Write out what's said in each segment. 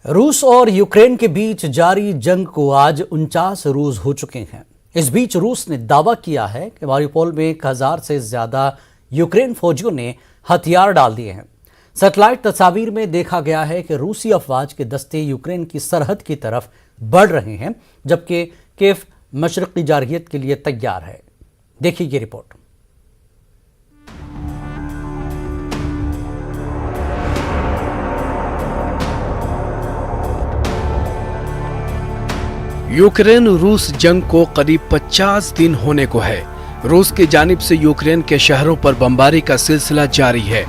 रूस और यूक्रेन के बीच जारी जंग को आज 49 रोज हो चुके हैं। इस बीच रूस ने दावा किया है कि मारियोपोल में 1000 से ज्यादा यूक्रेन फौजियों ने हथियार डाल दिए हैं। सैटेलाइट तस्वीर में देखा गया है कि रूसी अफवाज के दस्ते यूक्रेन की सरहद की तरफ बढ़ रहे हैं, जबकि कीव मशरक़ी जारहियत के लिए तैयार है। देखिए ये रिपोर्ट। यूक्रेन रूस जंग को करीब 50 दिन होने को है। रूस की जानिब से यूक्रेन के शहरों पर बमबारी का सिलसिला जारी है।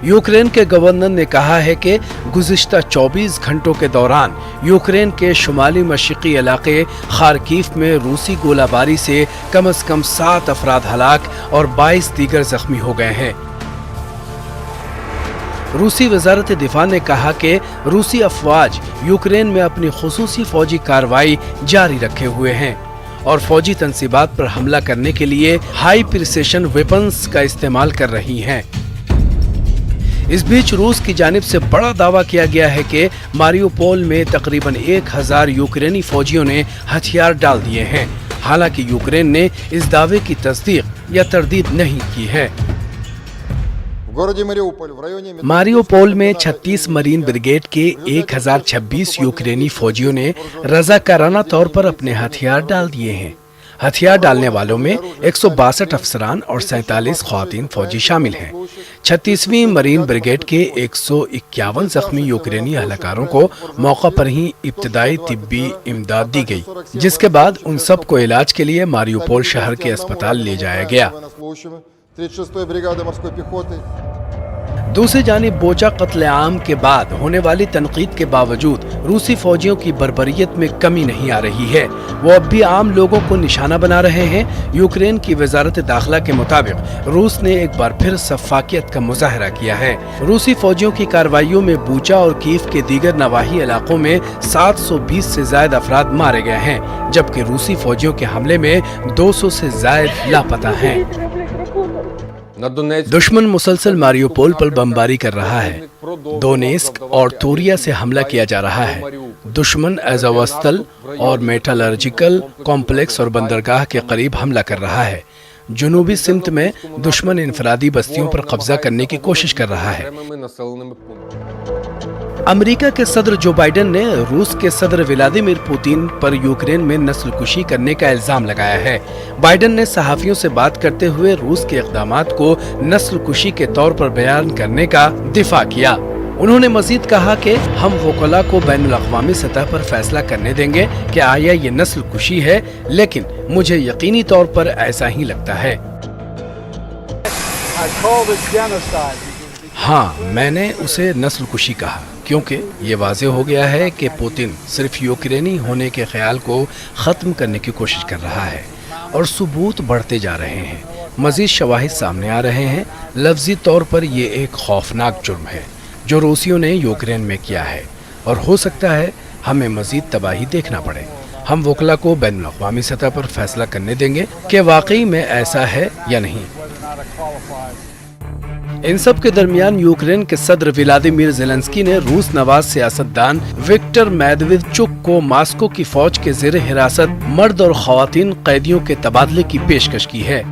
यूक्रेन के गवर्नर ने कहा है कि गुज़िश्ता 24 घंटों के दौरान यूक्रेन के शुमाली मशरिकी इलाके खार्किव में रूसी गोलाबारी से कम 7 अफराद हलाक और 22 दीगर जख्मी हो गए हैं। रूसी वजारत दिफा ने कहा कि रूसी अफवाज यूक्रेन में अपनी खुसूसी फौजी कार्रवाई जारी रखे हुए हैं और फौजी तंसीबात पर हमला करने के लिए हाई प्रिसिशन वेपन्स का इस्तेमाल कर रही हैं। इस बीच रूस की जानिब से बड़ा दावा किया गया है कि मारियोपोल में तकरीबन 1000 यूक्रेनी फौजियों ने हथियार डाल दिए हैं। हालांकि यूक्रेन ने इस दावे की तस्दीक या तरदीद नहीं की है। मारियोपोल में 36 मरीन ब्रिगेड के 1026 यूक्रेनी फौजियों ने रज़ाकाराना तौर पर अपने हथियार डाल दिए हैं। हथियार डालने वालों में 162 अफसरान और 47 ख्वातीन फौजी शामिल हैं। 36वीं मरीन ब्रिगेड के 151 जख्मी यूक्रेनी एहलकारों को मौका पर ही इब्तदाई तिब्बी इमदाद दी गई, जिसके बाद उन सब को इलाज के लिए मारियोपोल शहर के अस्पताल ले जाया गया। दूसरी जानिब बोचा कत्लेआम के बाद होने वाली तनकीद के बावजूद रूसी फौजियों की बर्बरियत में कमी नहीं आ रही है। वो अब भी आम लोगों को निशाना बना रहे हैं। यूक्रेन की वजारत दाखिला के मुताबिक रूस ने एक बार फिर सफाकियत का मुजाहरा किया है। रूसी फौजियों की कार्रवाइयों में बूचा और कीव के दीगर नवाही इलाकों में 720 से ज्यादा अफराद मारे गए हैं, जबकि रूसी फौजियों के हमले में 200 से ज्यादा लापता हैं। दुश्मन मुसलसल मारियोपोल पर बमबारी कर रहा है। दोनेस्क और तोरिया से हमला किया जा रहा है। दुश्मन अज़ोवस्तल और मेटालर्जिकल कॉम्प्लेक्स और बंदरगाह के करीब हमला कर रहा है। जनूबी सिमत में दुश्मन इनफरादी बस्तियों पर कब्जा करने की कोशिश कर रहा है। अमेरिका के सदर जो बाइडेन ने रूस के सदर व्लादिमीर पुतिन पर यूक्रेन में नस्लकुशी करने का इल्जाम लगाया है। बाइडेन ने सहाफियों से बात करते हुए रूस के इक़दामात को नस्लकुशी के तौर पर बयान करने का दिफा किया। उन्होंने मजीद कहा कि हम वकला को बैनुल-अक़वामी सतह पर फैसला करने देंगे कि आया ये नस्लकुशी है, लेकिन मुझे यकीनी तौर पर ऐसा ही लगता है। हाँ, मैंने उसे नस्लकुशी कहा, क्योंकि ये वाज़ेह हो गया है कि पुतिन सिर्फ यूक्रेनी होने के ख्याल को ख़त्म करने की कोशिश कर रहा है और सबूत बढ़ते जा रहे हैं। मज़ीद शवाहिद सामने आ रहे हैं। लफ्ज़ी तौर पर ये एक खौफनाक जुर्म है जो रूसियों ने यूक्रेन में किया है और हो सकता है हमें मज़ीद तबाही देखना पड़े। हम वकला को बैनुल-अक़वामी सतह पर फैसला करने देंगे कि वाकई में ऐसा है या नहीं। इन सब के दरमियान यूक्रेन के सदर व्लादिमीर ज़ेलेंस्की ने रूस नवाज सियासतदान विक्टर मेदवेदेव को मास्को की फौज के ज़ेर हिरासत मर्द और ख़वातीन कैदियों के तबादले की पेशकश की है।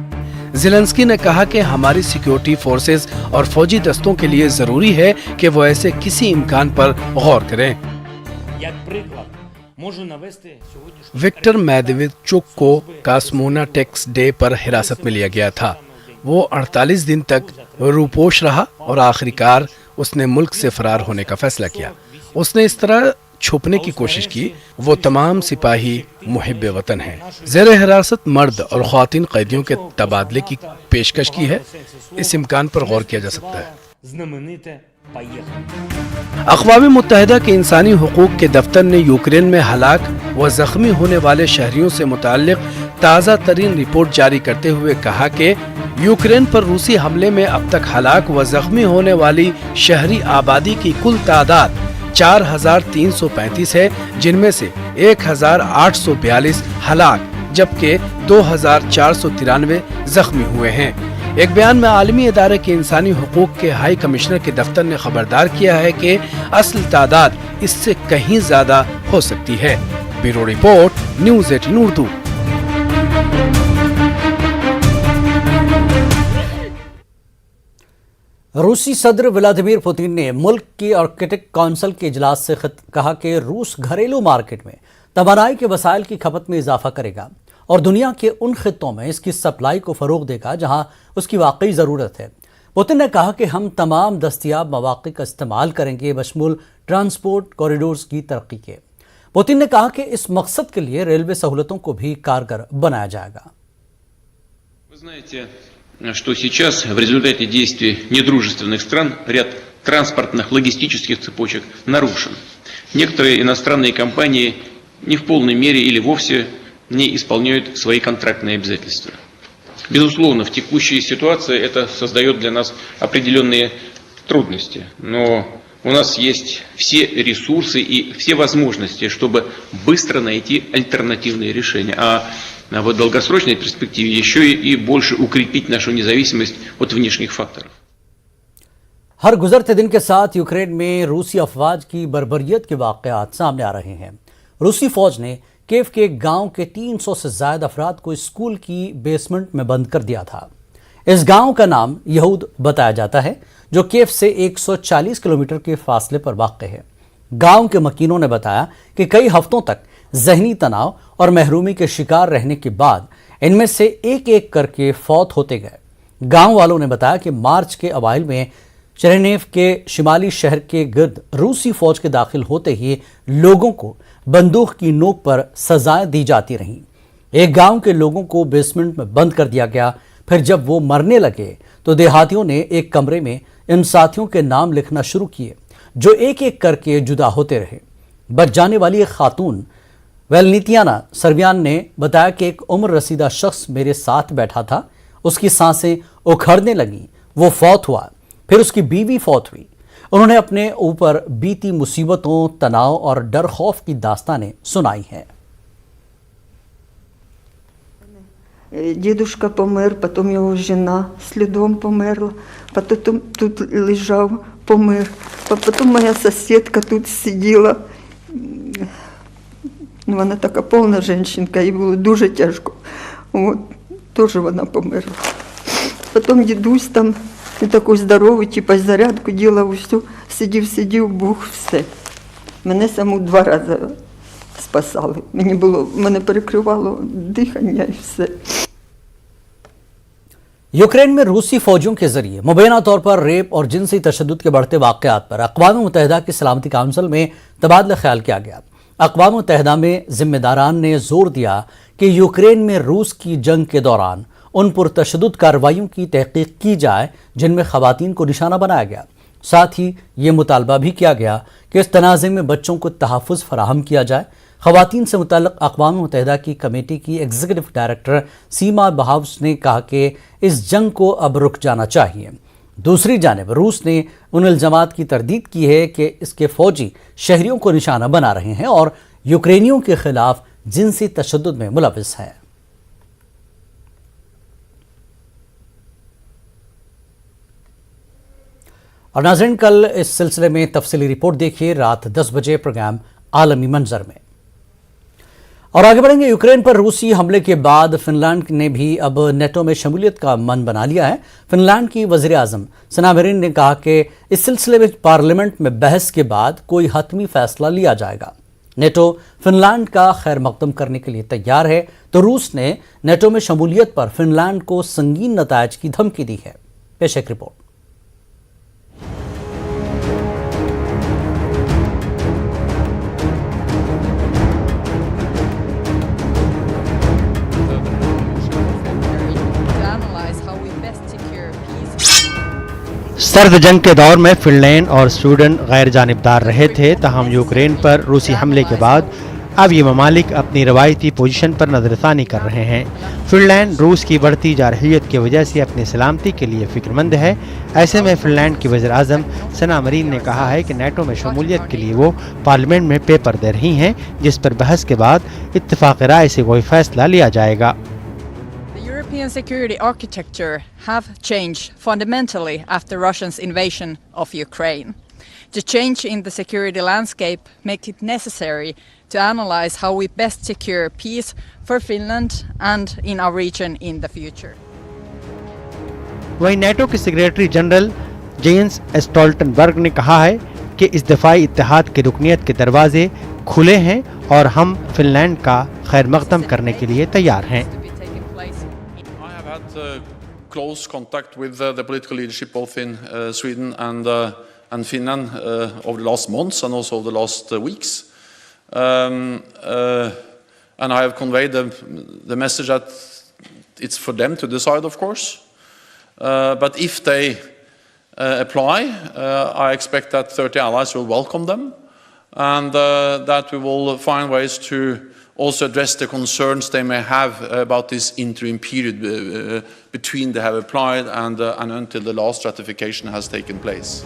ज़ेलेंस्की ने कहा कि हमारी सिक्योरिटी फोर्सेस और फौजी दस्तों के लिए जरूरी है कि वो ऐसे किसी इम्कान पर गौर करें। विक्टर मेदवेदेव को कास्मोना टेक्स डे पर हिरासत में लिया गया था। वो 48 दिन तक रूपोश रहा और आखिरकार उसने मुल्क से फरार होने का फैसला किया। उसने इस तरह छुपने की कोशिश की। वो तमाम सिपाही मुहिब्बे वतन हैं। ज़ेर हिरासत मर्द और ख़वातीन कैदियों के तबादले की पेशकश की है। इस इम्कान पर गौर किया जा सकता है। अक़वाम मुत्तहिदा के इंसानी हुकूक के दफ्तर ने यूक्रेन में हलाक व जख्मी होने वाले शहरियों से मुताल्लिक़ ताज़ा तरीन रिपोर्ट जारी करते हुए कहा कि यूक्रेन पर रूसी हमले में अब तक हलाक व जख्मी होने वाली शहरी आबादी की कुल तादाद 4335 है, जिनमें से 1842 हलाक जबकि 2493 जख्मी हुए हैं। ایک بیان میں عالمی ادارے کے انسانی حقوق کے ہائی کمشنر کے دفتر نے خبردار کیا ہے کہ اصل تعداد اس سے کہیں زیادہ ہو سکتی ہے۔ Bureau report, news 18 Urdu. روسی صدر ولادیمیر پوتین نے ملک کی آرکٹک کونسل کے اجلاس سے کہا کہ روس گھریلو مارکیٹ میں توانائی کے وسائل کی کھپت میں اضافہ کرے گا اور دنیا کے ان خطوں میں اس کی سپلائی کو فروغ دے گا جہاں اس کی واقعی ضرورت ہے۔ پوتین نے کہا کہ ہم تمام دستیاب مواقع کا استعمال کریں گے بشمول ٹرانسپورٹ کوریڈورز کی ترقی کے۔ پوتین نے کہا کہ اس مقصد کے لیے ریلوے سہولتوں کو بھی کارگر بنایا جائے گا۔ Что сейчас в результате действий недружественных стран ряд транспортных логистических цепочек нарушен. Некоторые иностранные компании не в полной мере или вовсе не исполняют свои контрактные обязательства. Безусловно, в текущей ситуации это создает для нас определенные трудности, но у нас есть все ресурсы и все возможности, чтобы быстро найти альтернативные решения. А в долгосрочной перспективе еще и больше укрепить нашу независимость от внешних факторов. ہر گزرتے دن کے ساتھ یوکرین میں روسی افواج کی بربریت کے واقعات سامنے آ رہے ہیں۔ روسی فوج نے کیف کے ایک گاؤں کے 300 سے زائد افراد کو اسکول کی بیسمنٹ میں بند کر دیا تھا۔ اس گاؤں کا نام یہود بتایا جاتا ہے جو کیف سے 140 کلومیٹر کے فاصلے پر واقع ہے۔ گاؤں کے مکینوں نے بتایا کہ کئی ہفتوں تک ذہنی تناؤ اور محرومی کے شکار رہنے کے بعد ان میں سے ایک ایک کر کے فوت ہوتے گئے۔ گاؤں والوں نے بتایا کہ مارچ کے اوائل میں چرنیف کے شمالی شہر کے گرد روسی فوج کے داخل ہوتے ہی لوگوں کو بندوق کی نوک پر سزائیں دی جاتی رہیں۔ ایک گاؤں کے لوگوں کو بیسمنٹ میں بند کر دیا گیا، پھر جب وہ مرنے لگے تو دیہاتیوں نے ایک کمرے میں ان ساتھیوں کے نام لکھنا شروع کیے جو ایک ایک کر کے جدا ہوتے رہے۔ بچ جانے والی ایک خاتون ویلنیتیانا سرویان نے بتایا کہ ایک عمر رسیدہ شخص میرے ساتھ بیٹھا تھا، اس کی سانسیں اکھڑنے لگیں، وہ فوت ہوا، پھر اس کی بیوی فوت ہوئی۔ انہوں نے اپنے اوپر بیتی مصیبتوں، تناؤ اور ڈر خوف کی داستانیں سنائی ہیں۔ Дедушка помер, потом его жена следом померла, потом тут лежал, помер. Потом моя соседка тут сиділа. Вона така повна жінка, їй було дуже тяжко. От, теж вона померла. Потім дідусь там, він такий здоровий, типа зарядку ділав, все, сидів, бух, все. Мене саму 2 рази спасали. Мене перекривало дихання і все. یوکرین میں روسی فوجوں کے ذریعے مبینہ طور پر ریپ اور جنسی تشدد کے بڑھتے واقعات پر اقوام متحدہ کی سلامتی کونسل میں تبادلہ خیال کیا گیا۔ اقوام متحدہ میں ذمہ داران نے زور دیا کہ یوکرین میں روس کی جنگ کے دوران ان پرتشدد کارروائیوں کی تحقیق کی جائے جن میں خواتین کو نشانہ بنایا گیا۔ ساتھ ہی یہ مطالبہ بھی کیا گیا کہ اس تنازع میں بچوں کو تحفظ فراہم کیا جائے۔ خواتین سے متعلق اقوام متحدہ کی کمیٹی کی ایگزیکٹو ڈائریکٹر سیما بہاوس نے کہا کہ اس جنگ کو اب رک جانا چاہیے۔ دوسری جانب روس نے ان الزامات کی تردید کی ہے کہ اس کے فوجی شہریوں کو نشانہ بنا رہے ہیں اور یوکرینیوں کے خلاف جنسی تشدد میں ملوث ہیں۔ اور ناظرین، کل اس سلسلے میں تفصیلی رپورٹ دیکھیے رات 10 بجے پروگرام عالمی منظر میں۔ اور آگے بڑھیں گے، یوکرین پر روسی حملے کے بعد فن لینڈ نے بھی اب نیٹو میں شمولیت کا من بنا لیا ہے۔ فن لینڈ کی وزیر اعظم سنا مرین نے کہا کہ اس سلسلے میں پارلیمنٹ میں بحث کے بعد کوئی حتمی فیصلہ لیا جائے گا۔ نیٹو فن لینڈ کا خیر مقدم کرنے کے لیے تیار ہے تو روس نے نیٹو میں شمولیت پر فن لینڈ کو سنگین نتائج کی دھمکی دی ہے۔ پیش ایک رپورٹ۔ سرد جنگ کے دور میں فن لینڈ اور سویڈن غیر جانبدار رہے تھے، تاہم یوکرین پر روسی حملے کے بعد اب یہ ممالک اپنی روایتی پوزیشن پر نظر ثانی کر رہے ہیں۔ فن لینڈ روس کی بڑھتی جارحیت کی وجہ سے اپنی سلامتی کے لیے فکر مند ہے۔ ایسے میں فن لینڈ کی وزیر اعظم سنا مرین نے کہا ہے کہ نیٹو میں شمولیت کے لیے وہ پارلیمنٹ میں پیپر دے رہی ہیں، جس پر بحث کے بعد اتفاق رائے سے کوئی فیصلہ لیا جائے گا۔ European security architecture have changed fundamentally after Russia's invasion of Ukraine. The change in the security landscape makes it necessary to analyze how we best secure peace for Finland and in our region in the future. वहीं NATO के secretary general Jens Stoltenberg ने कहा है कि इस दफाई इत्तेहाद की रुकनियत के दरवाजे खुले हैं और हम फिनलैंड का खैर मकदम करने के लिए तैयार हैं। I have had close contact with the political leadership both in Sweden and Finland over the last months and also the last weeks. And I have conveyed the message that it's for them to decide, of course. But if they apply, I expect that 30 allies will welcome them, and that we will find ways to also address the concerns they may have about this interim period between they have applied and until the last ratification has taken place.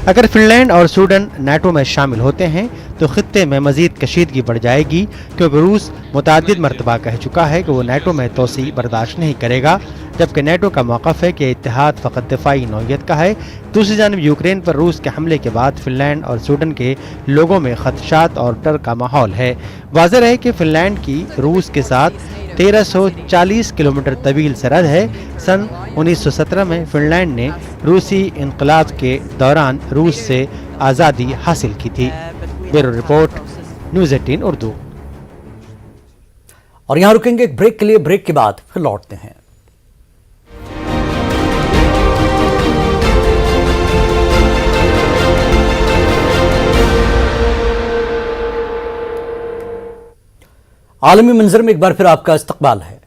अगर Finland और Sweden NATO में शामिल होते हैं तो खित्ते में मजीद कशीदगी बढ़ जाएगी, क्योंकि रूस मुतादिद मरतबा कह चुका है कि वो नाटो में तोसी बर्दाश्त नहीं करेगा, जबकि नाटो का मौक़िफ़ है कि इत्तेहाद फ़कत दिफाई नौइयत का है। दूसरी जानब यूक्रेन पर रूस के हमले के बाद फिनलैंड और स्वीडन के लोगों में खदशात और डर का माहौल है। वाज़ेह है कि फिनलैंड की रूस के साथ 1340 किलोमीटर तवील सरहद है। सन 1917 में फिनलैंड ने रूसी इनकलाब के दौरान रूस से आज़ादी हासिल की थी। Bureau report, news 18 Urdu. और यहाँ रुकेंगे एक ब्रेक के लिए, ब्रेक के बाद फिर लौटते हैं। आलमी मंजर में एक बार फिर आपका इस्तकबाल है।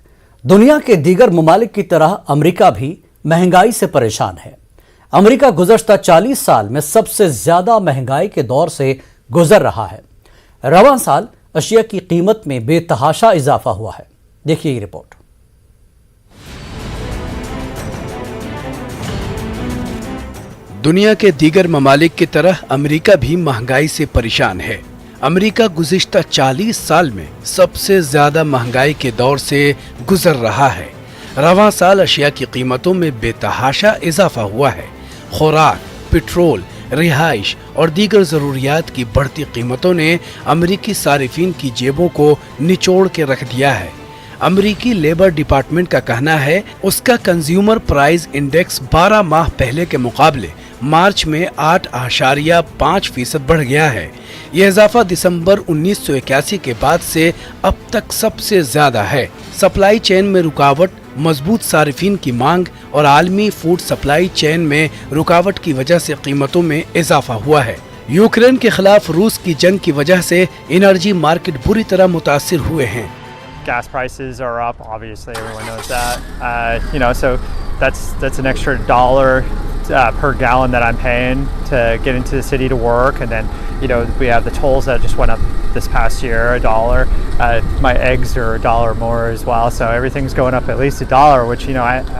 दुनिया के दीगर ममालिक की तरह अमेरिका भी महंगाई से परेशान है। अमेरिका गुज़श्ता 40 साल में सबसे ज्यादा महंगाई के दौर से गुजर रहा है। रवां साल अशिया की कीमत में बेतहाशा इजाफा हुआ है। देखिए ये रिपोर्ट। दुनिया के दीगर ममालिक की तरह अमेरिका भी महंगाई से परेशान है। अमेरिका गुज़िश्ता 40 साल में सबसे ज्यादा महंगाई के दौर से गुजर रहा है। रवां साल अशिया की कीमतों में बेतहाशा इजाफा हुआ है। खुराक, पेट्रोल, रिहाइश और दीगर ज़रूरियात की बढ़ती कीमतों ने अमेरिकी सारिफीन की जेबों को निचोड़ के रख दिया है। अमेरिकी लेबर डिपार्टमेंट का कहना है उसका कंज्यूमर प्राइस इंडेक्स 12 माह पहले के मुकाबले मार्च में 8.5% बढ़ गया है। यह इजाफा दिसंबर 1981 के बाद से अब तक सबसे ज्यादा है। सप्लाई चेन में रुकावट, मजबूत सारिफीन की मांग और आलमी फूड सप्लाई चेन में रुकावट की वजह से कीमतों में इजाफा हुआ है। यूक्रेन के खिलाफ रूस की जंग की वजह से एनर्जी मार्केट बुरी तरह मुतासिर हुए हैं। Gas prices are up, obviously everyone knows that. So that's an extra $1 per gallon that I'm paying to get into the city to work, and then we have the tolls that just went up this past year, $1. My eggs are $1 more as well, so everything's going up at least $1, which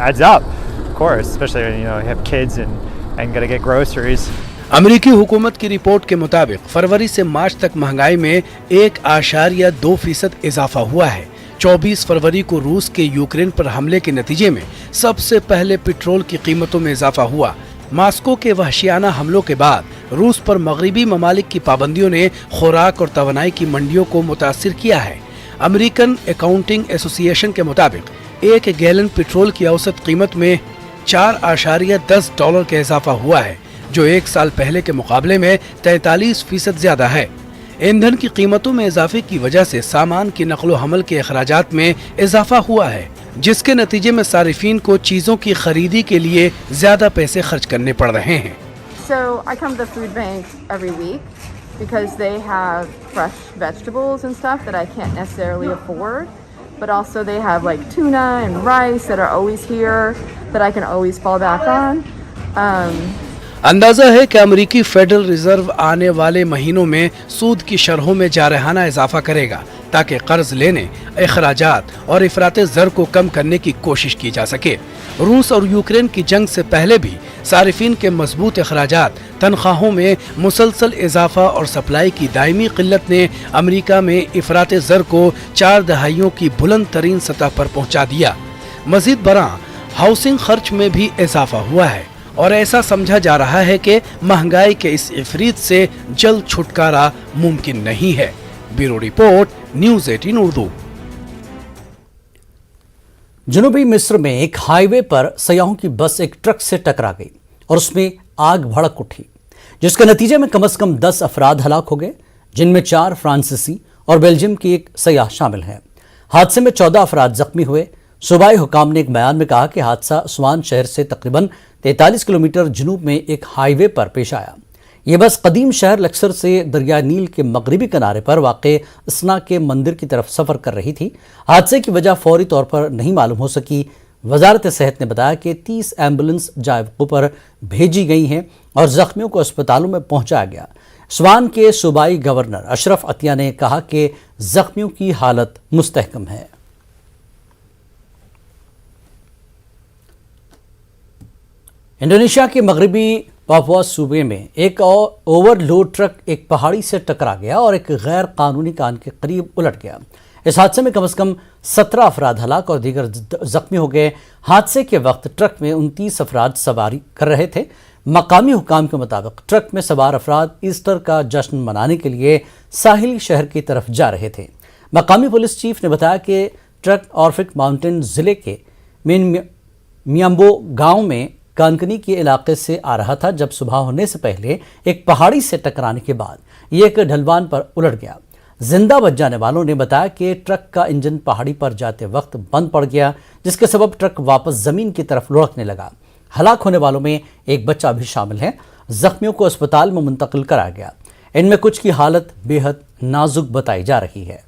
adds up, of course, especially when you have kids and gotta get groceries. अमेरिकी हुकूमत की report के मुताबिक फरवरी से मार्च तक महंगाई में 1.2% इजाफा हुआ है। 24 फरवरी को रूस के यूक्रेन पर हमले के नतीजे में सबसे पहले पेट्रोल की कीमतों में इजाफा हुआ। मास्को के वहशियाना हमलों के बाद रूस पर मगरिबी ममालिक की पाबंदियों ने खुराक और तवानाई की मंडियों को मुतासिर किया है। अमेरिकन अकाउंटिंग एसोसिएशन के मुताबिक 1 गैलन पेट्रोल की औसत कीमत में $4.10 का इजाफा हुआ है, जो 1 साल पहले के मुकाबले में 43% ज्यादा है। ईंधन की कीमतों में इजाफे की वजह से सामान की नकलो हमल के अखराजात में इजाफा हुआ है, जिसके नतीजे में सारिफीन को चीजों की खरीदी के लिए ज्यादा पैसे खर्च करने पड़ रहे हैं। So I come to the food bank every week because they have fresh vegetables and stuff that I can't necessarily afford, but also they have like tuna and rice that are always here that I can always fall back on. अंदाजा है कि अमेरिकी federal reserve आने वाले महीनों में सूद की शरहों में जारहाना इजाफा करेगा, ताकि कर्ज लेने, अखराजात और इफरात ज़र को कम करने की कोशिश की जा सके। रूस और यूक्रेन की जंग से पहले भी सारिफिन के मजबूत अखराजात, तनख्वाहों में मुसलसल इजाफा और सप्लाई की दायमी किल्लत ने अमेरिका में इफरात ज़र को 4 दहाइयों की बुलंद तरीन सतह पर पहुंचा दिया। मजीद बरा हाउसिंग खर्च में भी इजाफा हुआ है और ऐसा समझा जा रहा है कि महंगाई के इस इफरीत से जल्द छुटकारा मुमकिन नहीं है। Bureau report, news 18 Urdu. जनूबी मिस्र में एक हाईवे पर सयाहों की बस एक ट्रक से टकरा गई और उसमें आग भड़क उठी, जिसके नतीजे में कम से कम 10 अफराद हलाक हो गए, जिनमें 4 फ्रांसीसी और बेल्जियम की एक सयाह शामिल है। हादसे में 14 अफराद जख्मी हुए। सूबाई हुकाम ने एक बयान में कहा कि हादसा अस्वान शहर से तकरीबन 43 किलोमीटर जनूब में एक हाईवे पर पेश आया। ये बस कदीम शहर लक्सर से दरिया नील के मगरबी किनारे पर वाक़े इसना के मंदिर की तरफ सफ़र कर रही थी। हादसे की वजह फौरी तौर पर नहीं मालूम हो सकी। वजारत सेहत ने बताया कि 30 एम्बुलेंस जाए वक़्त पर भेजी गई हैं और जख्मियों को अस्पतालों में पहुंचाया गया। स्वान के सूबाई गवर्नर अशरफ अतिया ने कहा कि जख्मियों की हालत मुस्तहकम है। इंडोनेशिया के मगरबी पापुआ सूबे में एक ओवरलोड ट्रक एक पहाड़ी से टकरा गया और एक गैर कानूनी कान के करीब उलट गया। इस हादसे में कम से कम 17 अफराद हलाक और दीगर जख्मी हो गए। हादसे के वक्त ट्रक में 29 अफराद सवारी कर रहे थे। मकामी हुकाम के मुताबिक ट्रक में सवार अफराद ईस्टर का जश्न मनाने के लिए साहिली शहर की तरफ जा रहे थे। मकामी पुलिस चीफ ने बताया कि ट्रक ऑर्फिक माउंटेन जिले के मियांबो गांव में कानकनी के इलाके से आ रहा था, जब सुबह होने से पहले एक पहाड़ी से टकराने के बाद ये एक ढलवान पर उलट गया। जिंदा बच जाने वालों ने बताया कि ट्रक का इंजन पहाड़ी पर जाते वक्त बंद पड़ गया, जिसके सबब ट्रक वापस जमीन की तरफ लुढ़कने लगा। हलाक होने वालों में एक बच्चा भी शामिल है। जख्मियों को अस्पताल में मुंतकिल कराया गया। इनमें कुछ की हालत बेहद नाजुक बताई जा रही है।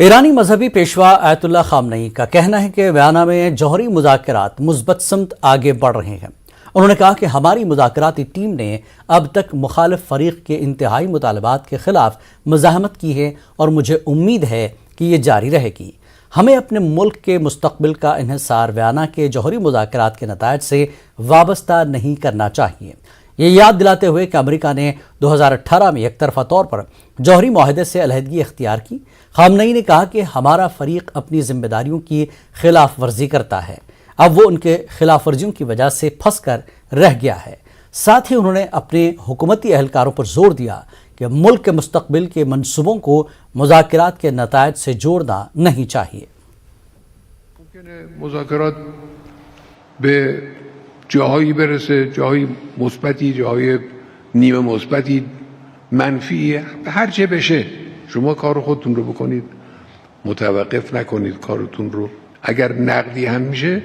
ईरानी मजहबी पेशवा आयतुल्लाह खामनई का कहना है कि वियना में जौहरी मुज़ाकरात मुस्बत समत आगे बढ़ रहे हैं। उन्होंने कहा कि हमारी मुज़ाकराती टीम ने अब तक मुखालिफ फरीक के इंतहाई मुतालबात के खिलाफ मज़ाहमत की है और मुझे उम्मीद है कि ये जारी रहेगी। हमें अपने मुल्क के मुस्तकबिल का इन्हिसार वियना के जौहरी मुज़ाकरात के नतायज से वाबस्ता नहीं करना चाहिए। ये याद दिलाते हुए कि अमेरिका ने 2018 में एक तरफा तौर पर जौहरी मुआहदे से अलहदगी इख्तियार की। खामनई ने कहा कि हमारा फरीक अपनी जिम्मेदारियों की खिलाफ वर्जी करता है, अब वो उनके खिलाफ वर्जियों की वजह से फंस कर रह गया है। साथ ही उन्होंने अपने हुकूमती एहलकारों पर जोर दिया कि मुल्क के मुस्तकबिल के मनसूबों को मुज़ाकरात के नतायज से जोड़ना नहीं चाहिए। मुज़ाकरात बे جاهایی برسه، جاهای مثبتی، جاهای نیمه مثبتی، منفی، هر چه بشه شما کار خودتون رو بکنید، متوقف نکنید کارتون رو. اگر نقدی هم میشه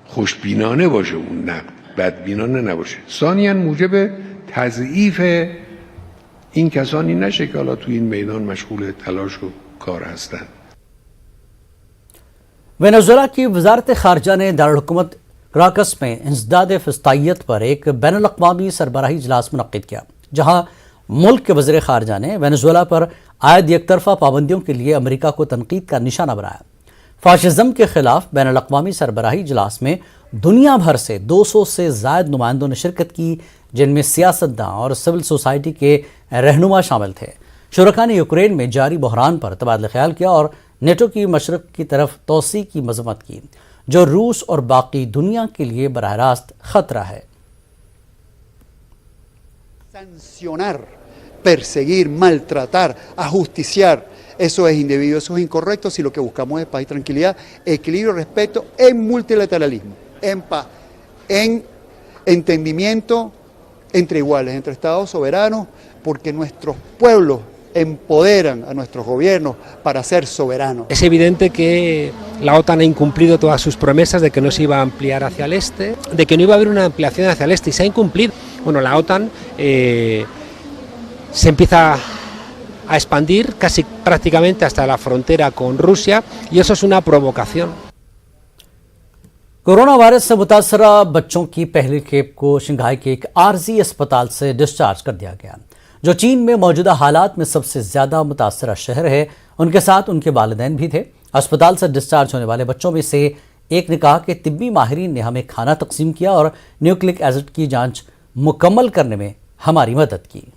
خوشبینانه باشه اون نقد، بدبینانه نباشه. ثانیاً موجب تضعیف این کسانی نشه که حالا تو این میدان مشغول تلاش و کار هستن. वेनेजुएला की वजारत खारजा ने दारुल-हुकूमत कराकस में इंसदाद फ़िस्तायत पर एक बैनुल-अक़वामी सरबराही इजलास मुनक़्क़िद किया, जहाँ मुल्क के वज़ीर ख़ारजा ने वेनेजुएला पर आयद एक तरफ़ा पाबंदियों के लिए अमेरिका को तनकीद का निशाना बनाया। फ़ाशिज़म के ख़िलाफ़ बैनुल-अक़वामी सरबराही इजलास में दुनिया भर से 200 से ज़ायद नुमाइंदों ने शिरकत की, जिनमें सियासतदान और सिविल सोसाइटी के रहनुमा शामिल थे। शुरका ने यूक्रेन में जारी बहरान पर तबादला ख्याल किया और नेटो की मशरक़ की तरफ तोसी की मज़म्मत की, जो रूस और बाकी दुनिया के लिए बराह रास्त खतरा है। Sancionar, perseguir, maltratar, ajusticiar, eso es indebido, eso es incorrecto si lo que buscamos es paz y tranquilidad, equilibrio, respeto, en multilateralismo, en paz, en entendimiento entre iguales, entre estados soberanos, porque nuestros pueblos empoderan a nuestros gobiernos para ser soberanos. Es evidente que la OTAN ha incumplido todas sus promesas de que no se iba a ampliar hacia el este, de que no iba a haber una ampliación hacia el este, y se ha incumplido. Bueno, la OTAN se empieza a expandir casi prácticamente hasta la frontera con Rusia, y eso es una provocación. Corona virus से मुतासरा बच्चों की पहली खेप को Shanghai के एक RG अस्पताल से डिस्चार्ज कर दिया गया। जो चीन में मौजूदा हालात में सबसे ज्यादा मुतासरा शहर है। उनके साथ उनके वालिदैन भी थे। अस्पताल से डिस्चार्ज होने वाले बच्चों में से एक ने कहा कि तिब्बी माहिरीन ने हमें खाना तकसीम किया और न्यूक्लिक एसिड की जांच मुकम्मल करने में हमारी मदद की।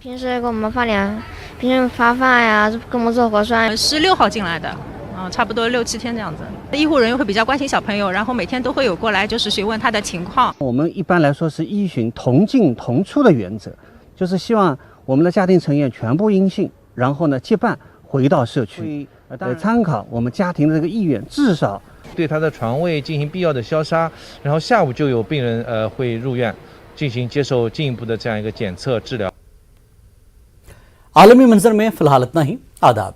平时给我们发点，平时发饭呀，给我们做核酸。16号进来的，差不多6、7天这样子。医护人员会比较关心小朋友，然后每天都会有过来，就是询问他的情况。我们一般来说是依循同进同出的原则，就是希望我们的家庭成员全部阴性，然后呢结伴回到社区，参考我们家庭的这个意愿，至少对他的床位进行必要的消杀，然后下午就有病人会入院进行接受进一步的这样一个检测治疗。आलमी मंजर में फिलहाल इतना ही। आदाब।